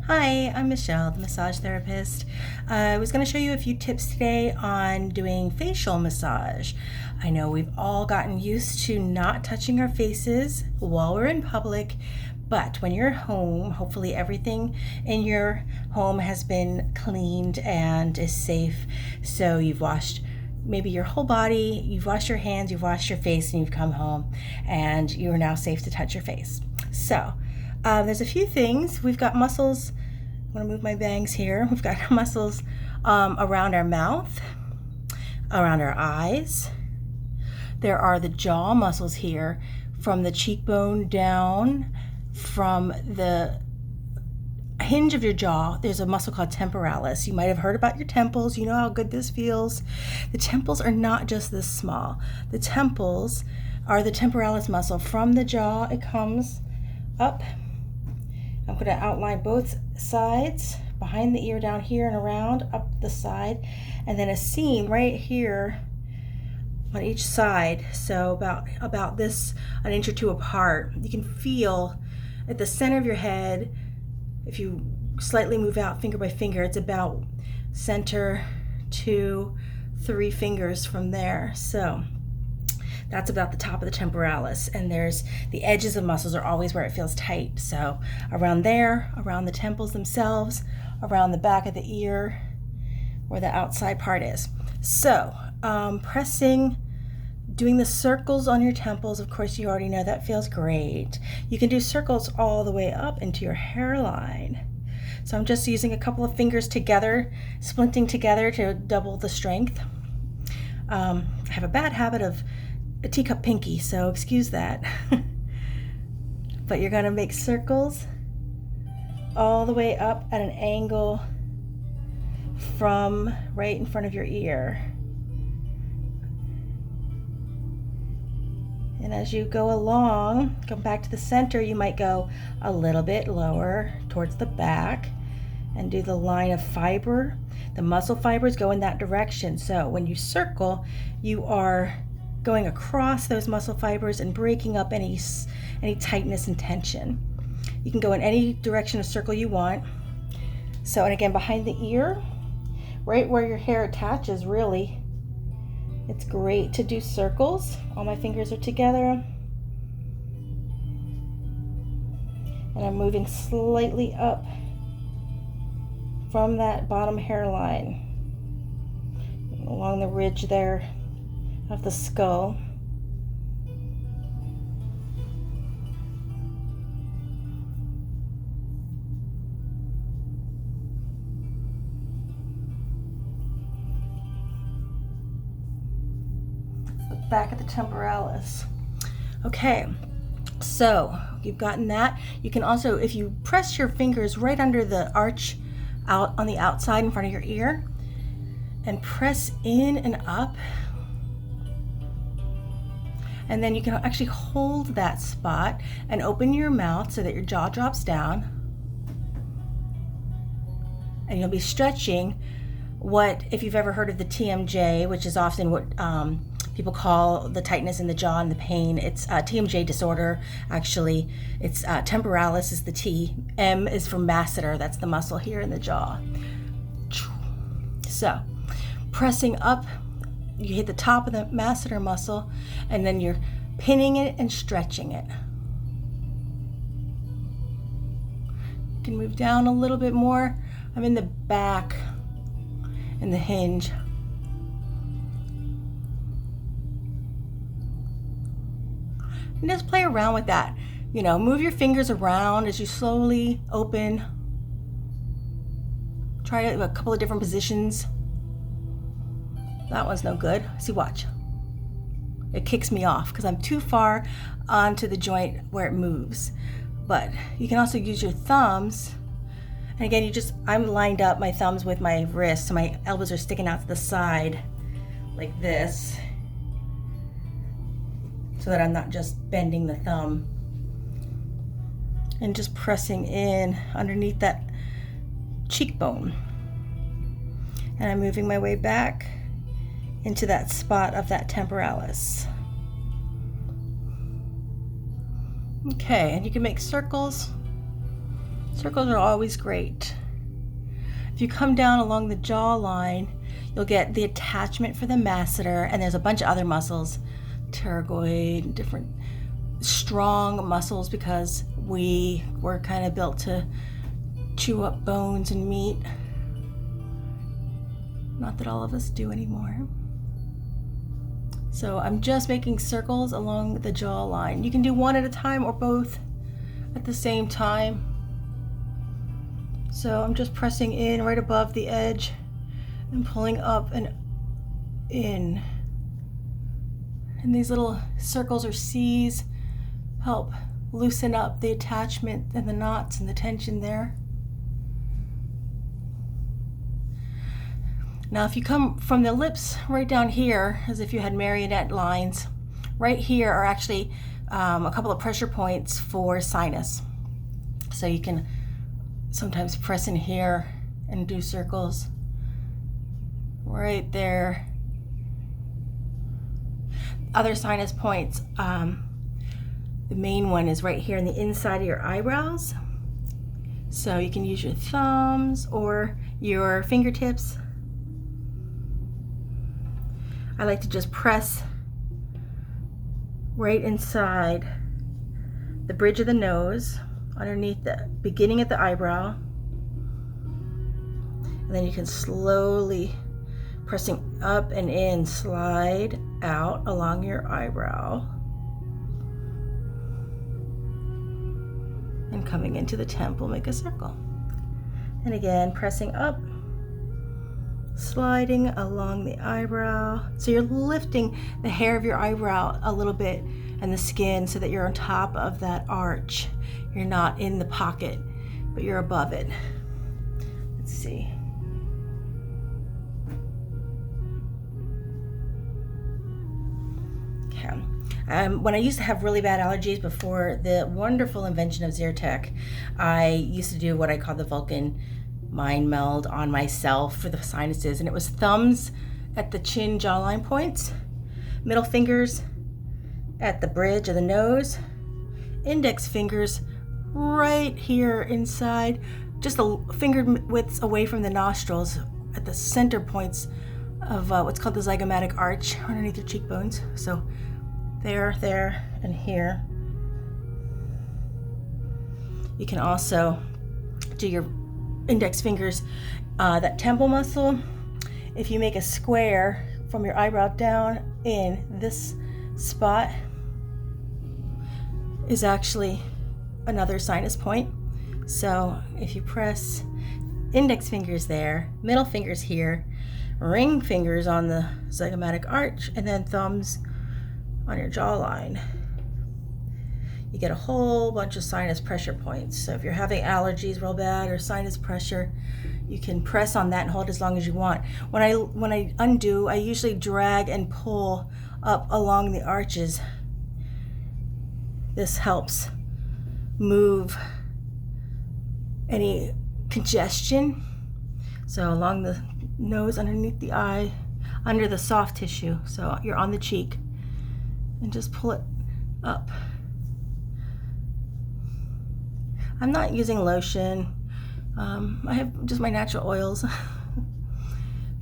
Hi, I'm Michelle, the massage therapist. I was going to show you a few tips today on doing facial massage. I know we've all gotten used to not touching our faces while we're in public, but when you're home, hopefully everything in your home has been cleaned and is safe. So you've washed maybe your whole body, you've washed your hands, you've washed your face, and you've come home and you're now safe to touch your face. So there's a few things. We've got muscles. I'm going to move my bangs here. We've got muscles around our mouth, around our eyes. There are the jaw muscles here from the cheekbone down, from the hinge of your jaw. There's a muscle called temporalis. You might have heard about your temples. You know how good this feels. The temples are not just this small. The temples are the temporalis muscle. From the jaw, it comes up. I'm going to outline both sides, behind the ear down here and around, up the side, and then a seam right here on each side, so about this, an inch or two apart. You can feel at the center of your head, if you slightly move out finger by finger, it's about center 2-3 fingers from there. So that's about the top of the temporalis, and there's the edges of muscles are always where it feels tight. So around there, around the temples themselves, around the back of the ear, where the outside part is. So pressing, doing the circles on your temples, of course you already know that feels great. You can do circles all the way up into your hairline. So I'm just using a couple of fingers together, splinting together to double the strength. I have a bad habit of a teacup pinky, so excuse that. But you're going to make circles all the way up at an angle from right in front of your ear. And as you go along, come back to the center, you might go a little bit lower towards the back and do the line of fiber. The muscle fibers go in that direction. So when you circle, you are going across those muscle fibers and breaking up any tightness and tension. You can go in any direction of circle you want. So, and again, behind the ear, right where your hair attaches, really, it's great to do circles. All my fingers are together. And I'm moving slightly up from that bottom hairline along the ridge there of the skull. The back of the temporalis. Okay, so you've gotten that. You can also, if you press your fingers right under the arch out on the outside in front of your ear and press in and up, and then you can actually hold that spot and open your mouth so that your jaw drops down. And you'll be stretching what, if you've ever heard of the TMJ, which is often what people call the tightness in the jaw and the pain. It's TMJ disorder, actually. It's temporalis is the T. M is for masseter. That's the muscle here in the jaw. So pressing up, you hit the top of the masseter muscle, and then you're pinning it and stretching it. You can move down a little bit more. I'm in the back in the hinge. And just play around with that. You know, move your fingers around as you slowly open. Try a couple of different positions. That one's no good. See, watch. It kicks me off because I'm too far onto the joint where it moves. But you can also use your thumbs. And again, I'm lined up my thumbs with my wrists, so my elbows are sticking out to the side like this, so that I'm not just bending the thumb. And just pressing in underneath that cheekbone. And I'm moving my way back into that spot of that temporalis. Okay, and you can make circles Circles are always great. If you come down along the jawline, you'll get the attachment for the masseter, and there's a bunch of other muscles, pterygoid, different strong muscles, because we were kind of built to chew up bones and meat. Not that all of us do anymore. So I'm just making circles along the jawline. You can do one at a time or both at the same time. So I'm just pressing in right above the edge and pulling up and in. And these little circles or C's help loosen up the attachment and the knots and the tension there. Now if you come from the lips right down here, as if you had marionette lines, right here are actually a couple of pressure points for sinus. So you can sometimes press in here and do circles right there. Other sinus points, the main one is right here in the inside of your eyebrows. So you can use your thumbs or your fingertips. I like to just press right inside the bridge of the nose, underneath the beginning at the eyebrow, and then you can slowly, pressing up and in, slide out along your eyebrow and coming into the temple, make a circle. And again, pressing up, sliding along the eyebrow. So you're lifting the hair of your eyebrow a little bit and the skin so that you're on top of that arch. You're not in the pocket, but you're above it. Let's see. Okay. When I used to have really bad allergies before the wonderful invention of Zyrtec, I used to do what I call the Vulcan mind meld on myself for the sinuses, and it was thumbs at the chin jawline points, middle fingers at the bridge of the nose, index fingers right here inside, just a finger widths away from the nostrils at the center points of what's called the zygomatic arch underneath your cheekbones. So there, and here. You can also do your index fingers, that temple muscle. If you make a square from your eyebrow down in, this spot is actually another sinus point. So if you press index fingers there, middle fingers here, ring fingers on the zygomatic arch, and then thumbs on your jawline, you get a whole bunch of sinus pressure points. So if you're having allergies real bad or sinus pressure, you can press on that and hold as long as you want. When I undo, I usually drag and pull up along the arches. This helps move any congestion. So along the nose, underneath the eye, under the soft tissue. So you're on the cheek, and just pull it up. I'm not using lotion. I have just my natural oils.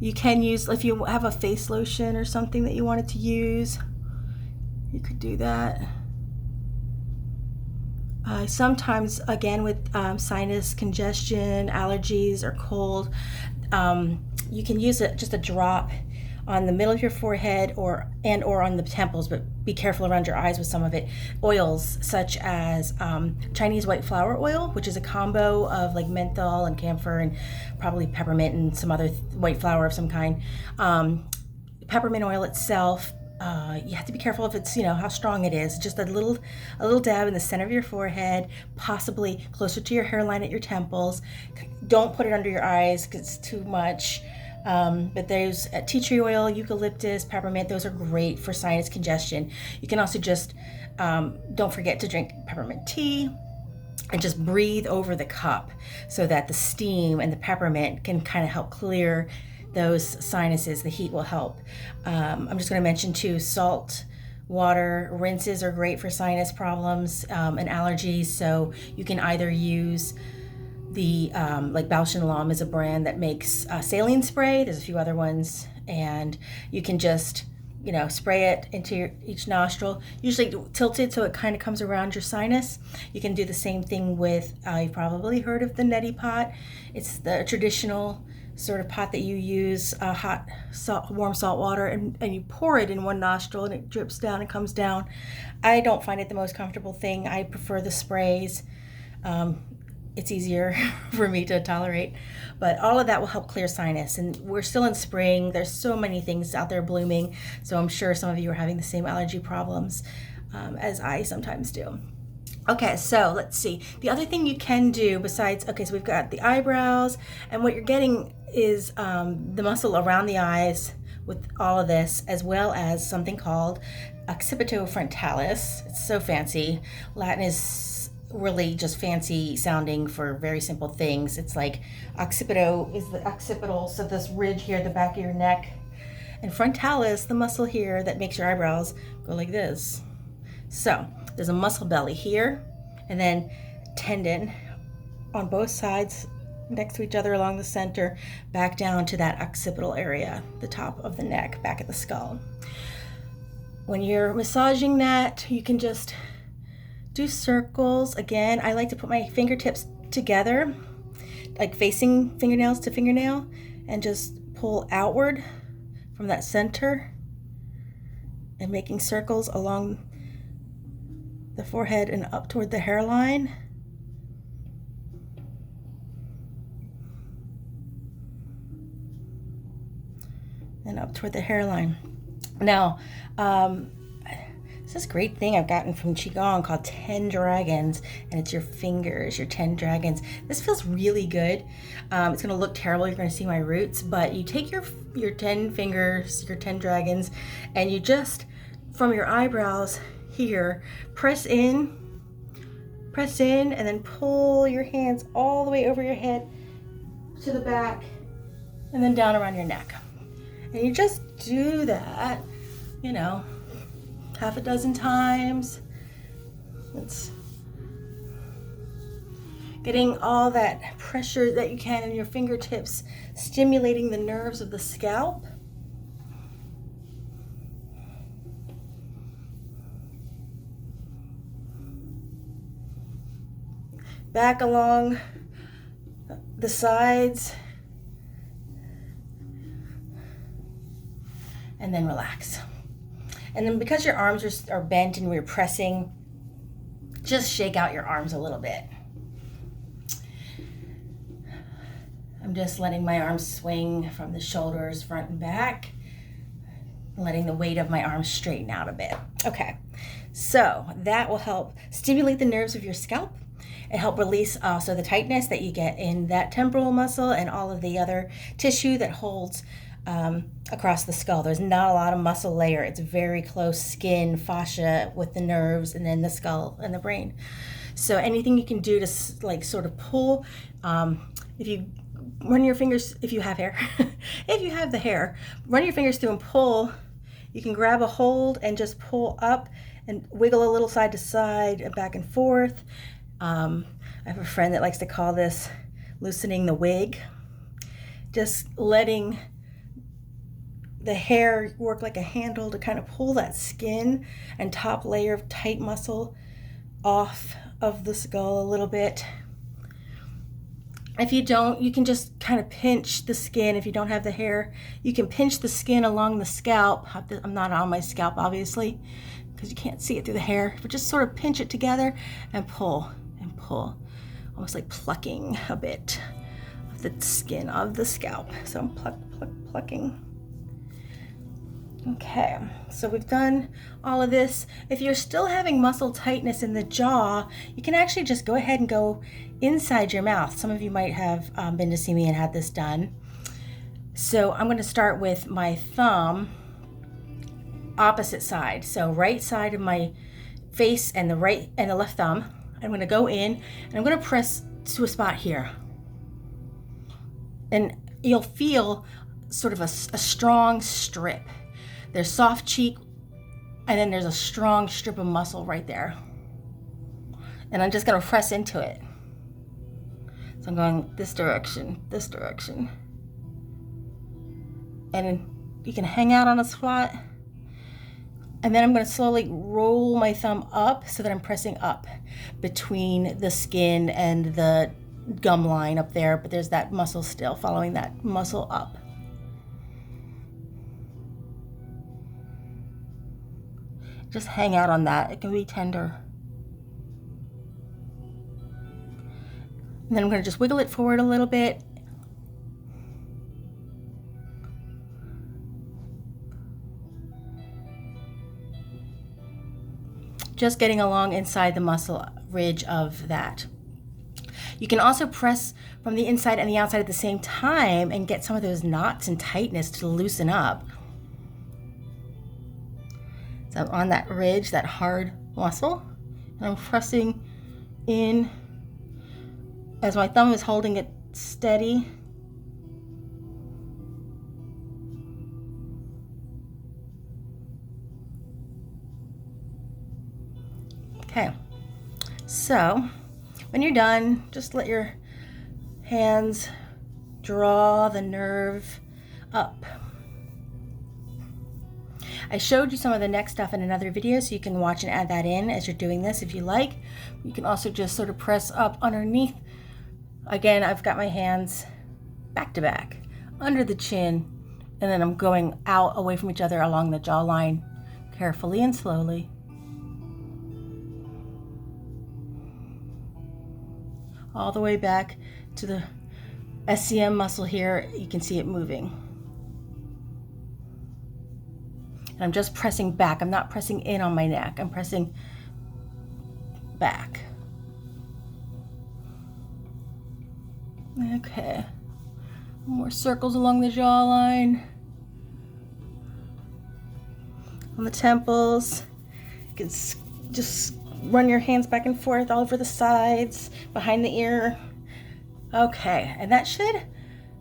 You can use, if you have a face lotion or something that you wanted to use, you could do that. Sometimes, again, with sinus congestion, allergies, or cold, you can use just a drop on the middle of your forehead or on the temples, but be careful around your eyes with some of it. Oils such as Chinese white flower oil, which is a combo of like menthol and camphor and probably peppermint and some other white flower of some kind. Peppermint oil itself, you have to be careful if it's, how strong it is. Just a little dab in the center of your forehead, possibly closer to your hairline at your temples. Don't put it under your eyes because it's too much. But there's tea tree oil, eucalyptus, peppermint. Those are great for sinus congestion. You can also just, don't forget to drink peppermint tea and just breathe over the cup so that the steam and the peppermint can kind of help clear those sinuses. The heat will help. I'm just going to mention too, salt water rinses are great for sinus problems and allergies. So you can either use like Bausch and Lomb is a brand that makes saline spray. There's a few other ones, and you can just spray it into each nostril, usually tilted so it kind of comes around your sinus. You can do the same thing with, you've probably heard of the neti pot. It's the traditional sort of pot that you use warm salt water, and you pour it in one nostril and it drips down and comes down. I don't find it the most comfortable thing. I prefer the sprays. It's easier for me to tolerate, but all of that will help clear sinus. And we're still in spring. There's so many things out there blooming, so I'm sure some of you are having the same allergy problems as I sometimes do. Okay, so let's see. The other thing you can do besides, so we've got the eyebrows, and what you're getting is the muscle around the eyes with all of this, as well as something called occipitofrontalis. It's so fancy. Latin is really just fancy sounding for very simple things. It's like occipito is the occipital, so this ridge here at the back of your neck, and frontalis, the muscle here that makes your eyebrows go like this. So there's a muscle belly here, and then tendon on both sides next to each other along the center, back down to that occipital area, the top of the neck, back at the skull. When you're massaging that, you can just do circles. Again, I like to put my fingertips together, like facing fingernails to fingernail, and just pull outward from that center and making circles along the forehead and up toward the hairline. And up toward the hairline. Now, this great thing I've gotten from Qigong called 10 dragons, and it's your fingers, your 10 dragons. This feels really good. It's gonna look terrible, you're gonna see my roots, but you take your 10 fingers, your 10 dragons, and you just, from your eyebrows here, press in, and then pull your hands all the way over your head to the back, and then down around your neck. And you just do that, half a dozen times. It's getting all that pressure that you can in your fingertips, stimulating the nerves of the scalp. Back along the sides. And then relax. And then because your arms are bent and we're pressing, just shake out your arms a little bit. I'm just letting my arms swing from the shoulders, front and back, letting the weight of my arms straighten out a bit. Okay, so that will help stimulate the nerves of your scalp and help release also the tightness that you get in that temporal muscle and all of the other tissue that holds across the skull. There's not a lot of muscle layer. It's very close skin, fascia with the nerves, and then the skull and the brain. So anything you can do to sort of pull, if you run your fingers, if you have hair, if you have the hair, run your fingers through and pull. You can grab a hold and just pull up and wiggle a little side to side and back and forth. I have a friend that likes to call this loosening the wig. Just letting the hair work like a handle to kind of pull that skin and top layer of tight muscle off of the skull a little bit. If you don't, you can just kind of pinch the skin. If you don't have the hair, you can pinch the skin along the scalp. I'm not on my scalp, obviously, because you can't see it through the hair, but just sort of pinch it together and pull, almost like plucking a bit of the skin of the scalp. So I'm plucking. Okay, so we've done all of this. If you're still having muscle tightness in the jaw, you can actually just go ahead and go inside your mouth. Some of you might have been to see me and had this done. So I'm going to start with my thumb, opposite side. So right side of my face and the left thumb. I'm going to go in and I'm going to press to a spot here. And you'll feel sort of a strong strip. There's soft cheek, and then there's a strong strip of muscle right there. And I'm just gonna press into it. So I'm going this direction, and you can hang out on a spot. And then I'm going to slowly roll my thumb up so that I'm pressing up between the skin and the gum line up there, but there's that muscle still, following that muscle up. Just hang out on that. It can be tender. And then I'm going to just wiggle it forward a little bit. Just getting along inside the muscle ridge of that. You can also press from the inside and the outside at the same time and get some of those knots and tightness to loosen up. So I'm on that ridge, that hard muscle, and I'm pressing in as my thumb is holding it steady. Okay, so when you're done, just let your hands draw the nerve up. I showed you some of the neck stuff in another video, so you can watch and add that in as you're doing this if you like. You can also just sort of press up underneath. Again, I've got my hands back to back, under the chin, and then I'm going out away from each other along the jawline, carefully and slowly. All the way back to the SCM muscle here. You can see it moving. And I'm just pressing back. I'm not pressing in on my neck. I'm pressing back. Okay. More circles along the jawline. On the temples. You can just run your hands back and forth all over the sides, behind the ear. Okay, and that should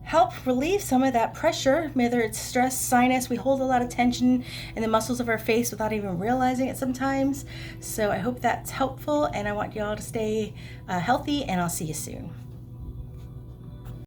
help relieve some of that pressure, whether it's stress, sinus. We hold a lot of tension in the muscles of our face without even realizing it sometimes. So I hope that's helpful, and I want you all to stay healthy, and I'll see you soon.